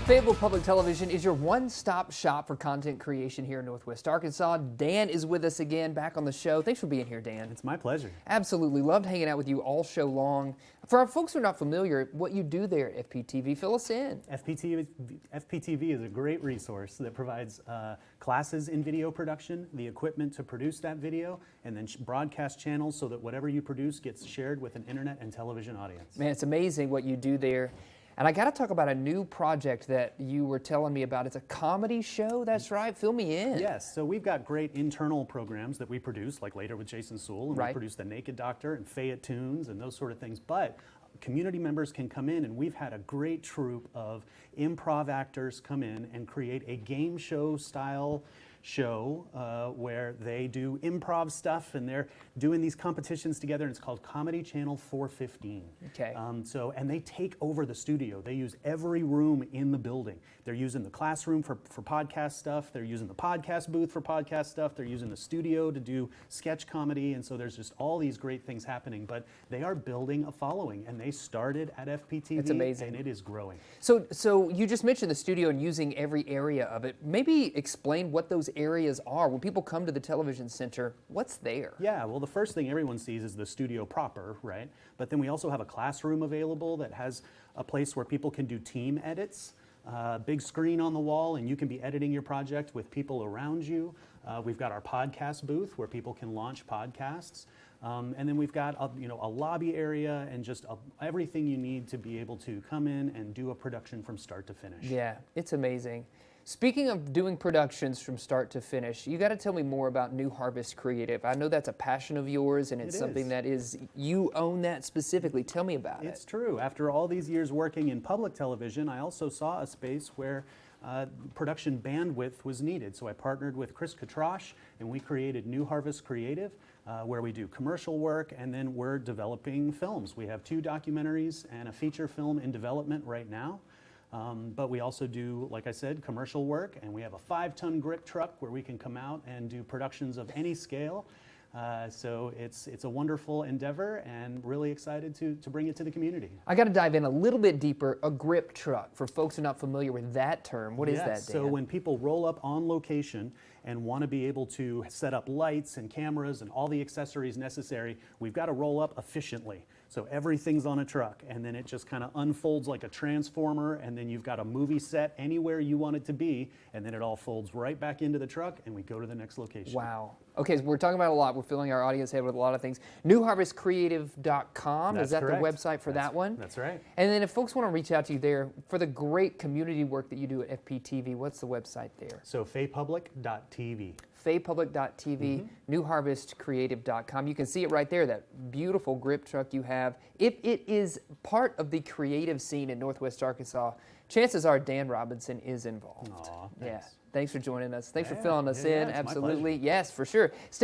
Fayetteville Public Television is your one-stop shop for content creation here in Northwest Arkansas. Dan is with us again, back on the show. Thanks for being here, Dan. It's my pleasure. Absolutely. Loved hanging out with you all show long. For our folks who are not familiar, what you do there at FPTV, fill us in. FPTV is a great resource that provides classes in video production, the equipment to produce that video, and then broadcast channels so that whatever you produce gets shared with an internet and television audience. Man, it's amazing what you do there. And I got to talk about a new project that you were telling me about. It's a comedy show, that's right? Fill me in. Yes, so we've got great internal programs that we produce, like Later with Jason Sewell, and right. we produce The Naked Doctor and Fayette Tunes and those sort of things. But community members can come in, and we've had a great troupe of improv actors come in and create a game show style show where they do improv stuff, and they're doing these competitions together, and it's called Comedy Channel 415. Okay. And they take over the studio. They use every room in the building. They're using the classroom for podcast stuff. They're using the podcast booth for podcast stuff. They're using the studio to do sketch comedy, and so there's just all these great things happening. But they are building a following, and they started at FPTV. It's amazing. And it is growing. So you just mentioned the studio and using every area of it. Maybe explain what those areas are. When people come to the television center, what's there? Yeah, well, the first thing everyone sees is the studio proper, right? But then we also have a classroom available that has a place where people can do team edits. Big screen on the wall, and you can be editing your project with people around you. We've got our podcast booth where people can launch podcasts. And then we've got a lobby area and just everything you need to be able to come in and do a production from start to finish. Yeah, it's amazing. Speaking of doing productions from start to finish, you got to tell me more about New Harvest Creative. I know that's a passion of yours, and it's something that is, you own that specifically. Tell me about it. It's true. After all these years working in public television, I also saw a space where production bandwidth was needed. So I partnered with Chris Katrosh, and we created New Harvest Creative, where we do commercial work, and then we're developing films. We have 2 documentaries and a feature film in development right now. But we also do, like I said, commercial work, and we have a 5-ton grip truck where we can come out and do productions of any scale. So it's a wonderful endeavor, and really excited to bring it to the community. I got to dive in a little bit deeper. A grip truck, for folks who are not familiar with that term, what is that, Dan? So when people roll up on location and want to be able to set up lights and cameras and all the accessories necessary, we've got to roll up efficiently. So everything's on a truck, and then it just kind of unfolds like a transformer, and then you've got a movie set anywhere you want it to be, and then it all folds right back into the truck, and we go to the next location. Wow. Okay, so we're talking about a lot. We're filling our audience head with a lot of things. NewHarvestCreative.com, is that correct. the website for that one? That's right. And then if folks want to reach out to you there, for the great community work that you do at FPTV, what's the website there? So faypublic.tv. faypublic.tv, NewHarvestCreative.com. You can see it right there, that beautiful grip truck you have. If it is part of the creative scene in Northwest Arkansas, chances are Dan Robinson is involved. Aw, yeah. thanks. Thanks for joining us. Thanks for Yeah, filling us yeah, in. it's my Absolutely. pleasure. Yes, for sure.